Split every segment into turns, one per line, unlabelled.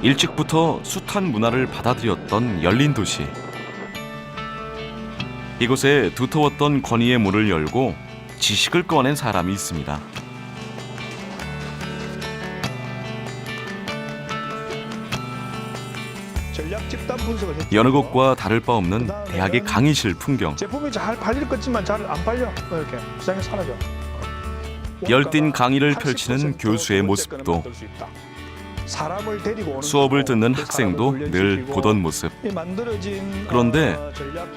일찍부터 숱한 문화를 받아들였던 열린 도시. 이곳에 두터웠던 권위의 문을 열고 지식을 꺼낸 사람이 있습니다.
전략 집단 분석을 했죠.
여느 곳과 다를 바 없는 대학의 강의실 풍경.
제품이 잘 팔릴 것지만 잘 안 팔려. 이렇게 시장에 사라져.
열띤 강의를 펼치는 교수의 모습도, 수업을 듣는 학생도 늘 보던 모습. 그런데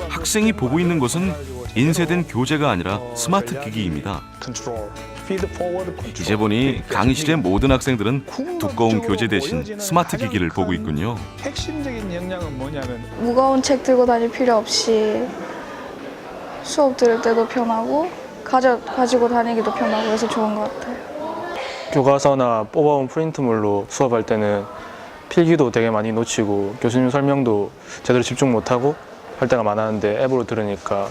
학생이 보고 있는 것은 인쇄된 교재가 아니라 스마트 기기입니다. 이제 보니 강의실의 모든 학생들은 두꺼운 교재 대신 스마트 기기를 보고 있군요.
핵심적인 역량은 뭐냐면
무거운 책 들고 다닐 필요 없이 수업 들을 때도 편하고 가지고 다니기도 편하고 그래서 좋은 것 같아요.
교과서나 뽑아온 프린트물로 수업할 때는 필기도 되게 많이 놓치고 교수님 설명도 제대로 집중 못하고 할 때가 많았는데 앱으로 들으니까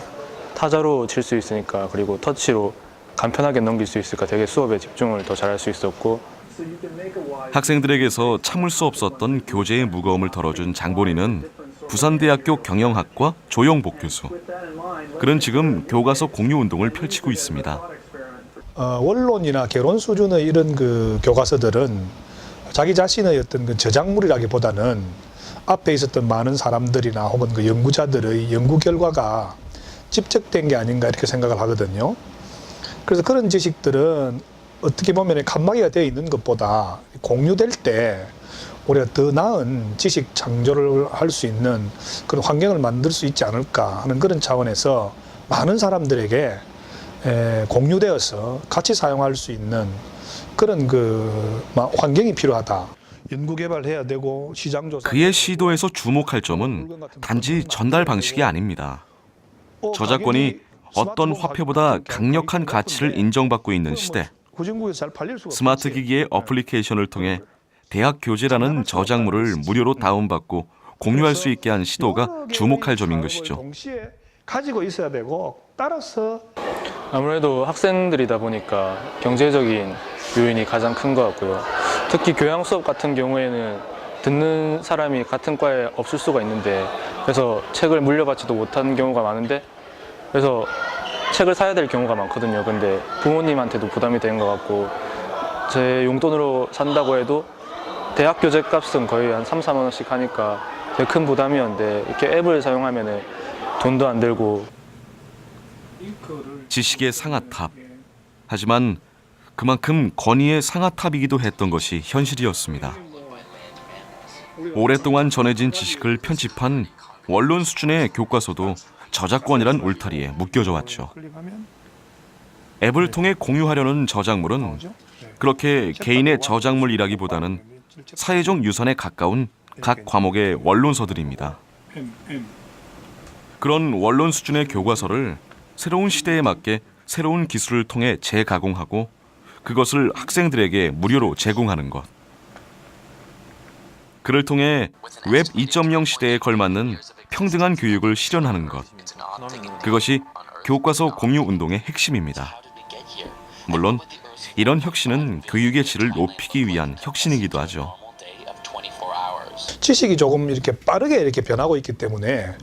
타자로 칠 수 있으니까, 그리고 터치로 간편하게 넘길 수 있으니까 되게 수업에 집중을 더 잘할 수 있었고,
학생들에게서 참을 수 없었던 교재의 무거움을 덜어준 장본인은 부산대학교 경영학과 조영복 교수. 그는 지금 교과서 공유 운동을 펼치고 있습니다.
원론이나 개론 수준의 이런 그 교과서들은 자기 자신의 어떤 그 저작물이라기보다는 앞에 있었던 많은 사람들이나 혹은 그 연구자들의 연구 결과가 집적된 게 아닌가 이렇게 생각을 하거든요. 그래서 그런 지식들은 어떻게 보면 칸막이가 되어 있는 것보다 공유될 때 우리가 더 나은 지식 창조를 할 수 있는 그런 환경을 만들 수 있지 않을까 하는 그런 차원에서 많은 사람들에게 공유되어서 같이 사용할 수 있는 그런 그 환경이 필요하다. 연구개발해야 되고 시장조사.
그의 시도에서 주목할 점은 단지 전달 방식이 아닙니다. 저작권이 어떤 화폐보다 강력한 가치를 인정받고 있는 시대. 스마트 기기의 어플리케이션을 통해 대학 교재라는 저작물을 무료로 다운받고 공유할 수 있게 한 시도가 주목할 점인 것이죠.
동시에 가지고 있어야 되고 따라서
아무래도 학생들이다 보니까 경제적인 요인이 가장 큰 것 같고요. 특히 교양 수업 같은 경우에는 듣는 사람이 같은 과에 없을 수가 있는데, 그래서 책을 물려받지도 못하는 경우가 많은데, 그래서 책을 사야 될 경우가 많거든요. 근데 부모님한테도 부담이 되는 것 같고, 제 용돈으로 산다고 해도 대학 교재 값은 거의 한 3, 4만 원씩 하니까 되게 큰 부담이었는데, 이렇게 앱을 사용하면 돈도 안 들고.
지식의 상아탑. 하지만 그만큼 권위의 상아탑이기도 했던 것이 현실이었습니다. 오랫동안 전해진 지식을 편집한 원론 수준의 교과서도 저작권이란 울타리에 묶여져 왔죠. 앱을 통해 공유하려는 저작물은 그렇게 개인의 저작물이라기보다는 사회적 유산에 가까운 각 과목의 원론서들입니다. 그런 원론 수준의 교과서를 새로운 시대에 맞게 새로운 기술을 통해 재가공하고 그것을 학생들에게 무료로 제공하는 것. 그를 통해 웹 2.0 시대에 걸맞는 평등한 교육을 실현하는 것. 그것이 교과서 공유 운동의 핵심입니다. 물론 이런 혁신은 교육의 질을 높이기 위한 혁신이기도 하죠.
지식이 조금 이렇게 빠르게 이렇게 변하고 있기 때문에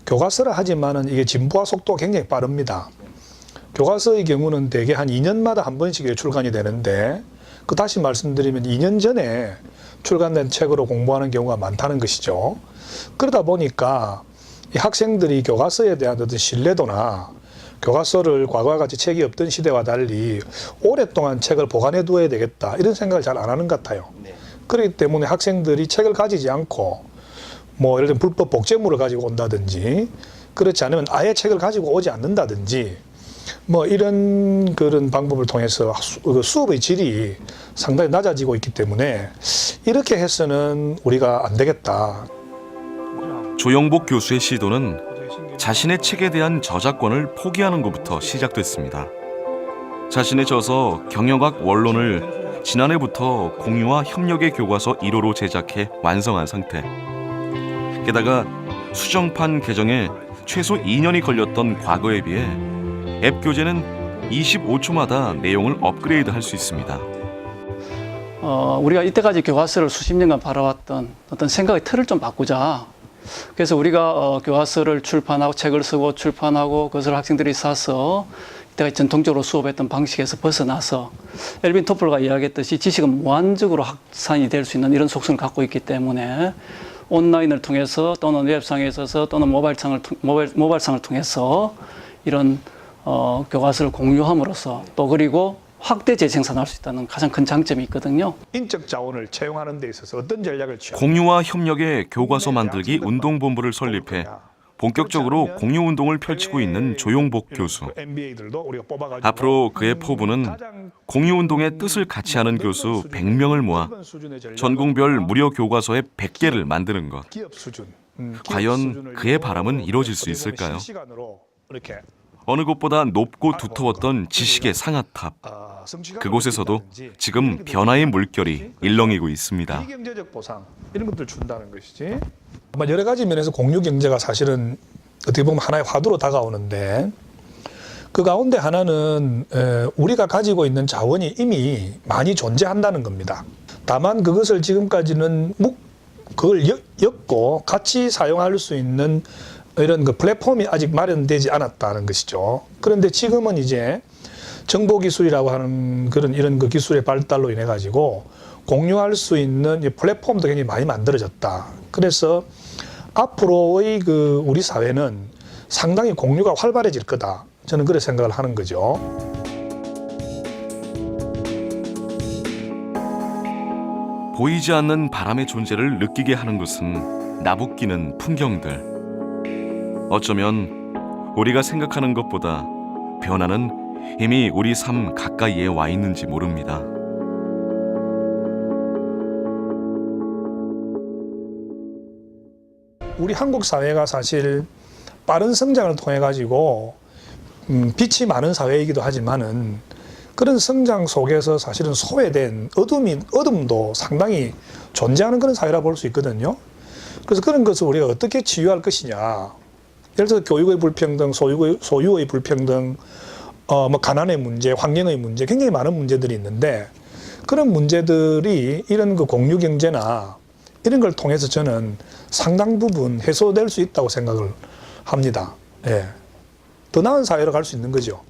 교과서를 하지만은 이게 진보화 속도가 굉장히 빠릅니다. 교과서의 경우는 대개 한 2년마다 한 번씩 출간이 되는데, 그 다시 말씀드리면 2년 전에 출간된 책으로 공부하는 경우가 많다는 것이죠. 그러다 보니까 이 학생들이 교과서에 대한 어떤 신뢰도나 교과서를 과거와 같이 책이 없던 시대와 달리 오랫동안 책을 보관해 두어야 되겠다 이런 생각을 잘 안 하는 것 같아요. 그렇기 때문에 학생들이 책을 가지지 않고 뭐 예를 들면 불법 복제물을 가지고 온다든지, 그렇지 않으면 아예 책을 가지고 오지 않는다든지, 뭐 이런 그런 방법을 통해서 수업의 질이 상당히 낮아지고 있기 때문에 이렇게 해서는 우리가 안 되겠다.
조영복 교수의 시도는 자신의 책에 대한 저작권을 포기하는 것부터 시작됐습니다. 자신의 저서 경영학 원론을 지난해부터 공유와 협력의 교과서 1호로 제작해 완성한 상태. 게다가 수정판 개정에 최소 2년이 걸렸던 과거에 비해 앱 교재는 25초마다 내용을 업그레이드할 수 있습니다.
우리가 이때까지 교과서를 수십 년간 바라왔던 어떤 생각의 틀을 좀 바꾸자. 그래서 우리가 교과서를 출판하고 책을 쓰고 출판하고 그것을 학생들이 사서 이때까지 전통적으로 수업했던 방식에서 벗어나서 엘빈 토플가 이야기했듯이 지식은 무한적으로 확산이 될 수 있는 이런 속성을 갖고 있기 때문에 온라인을 통해서 또는 웹상에 있어서 또는 모바일상을 통해서 이런 교과서를 공유함으로써 또 그리고 확대 재생산할 수 있다는 가장 큰 장점이 있거든요.
인적 자원을 채용하는 데 있어서 어떤 전략을 취하고
공유와 협력의 교과서 만들기 운동본부를 설립해 본격적으로 공유 운동을 펼치고 있는 조용복 교수.
MBA들도 우리가 뽑아가지고
앞으로 그의 포부는 공유 운동의 뜻을 같이 하는 교수 100명을 모아 전공별 무료 교과서의 100개를 만드는 것.
기업 수준,
과연 그의 바람은 이루어질 수 있을까요?
실시간으로 이렇게
어느 곳보다 높고 두터웠던 지식의 상아탑. 그곳에서도 지금 변화의 물결이 일렁이고 있습니다.
비경제적 보상 이런 것들 준다는 것이지. 여러 가지 면에서 공유 경제가 사실은 어떻게 보면 하나의 화두로 다가오는데 그 가운데 하나는 우리가 가지고 있는 자원이 이미 많이 존재한다는 겁니다. 다만 그것을 지금까지는 그걸 엮고 같이 사용할 수 있는 이런 그 플랫폼이 아직 마련되지 않았다는 것이죠. 그런데 지금은 이제 정보기술이라고 하는 이런 그 기술의 발달로 인해 가지고 공유할 수 있는 플랫폼도 굉장히 많이 만들어졌다. 그래서 앞으로의 우리 사회는 상당히 공유가 활발해질 거다. 저는 그렇게 생각을 하는 거죠.
보이지 않는 바람의 존재를 느끼게 하는 것은 나부끼는 풍경들. 어쩌면 우리가 생각하는 것보다 변화는 이미 우리 삶 가까이에 와 있는지 모릅니다.
우리 한국 사회가 사실 빠른 성장을 통해 가지고 빛이 많은 사회이기도 하지만은 그런 성장 속에서 사실은 소외된 어둠도 상당히 존재하는 그런 사회라 볼 수 있거든요. 그래서 그런 것을 우리가 어떻게 치유할 것이냐. 예를 들어서 교육의 불평등, 소유의 불평등, 가난의 문제, 환경의 문제, 굉장히 많은 문제들이 있는데 그런 문제들이 이런 그 공유 경제나 이런 걸 통해서 저는 상당 부분 해소될 수 있다고 생각을 합니다. 예. 더 나은 사회로 갈 수 있는 거죠.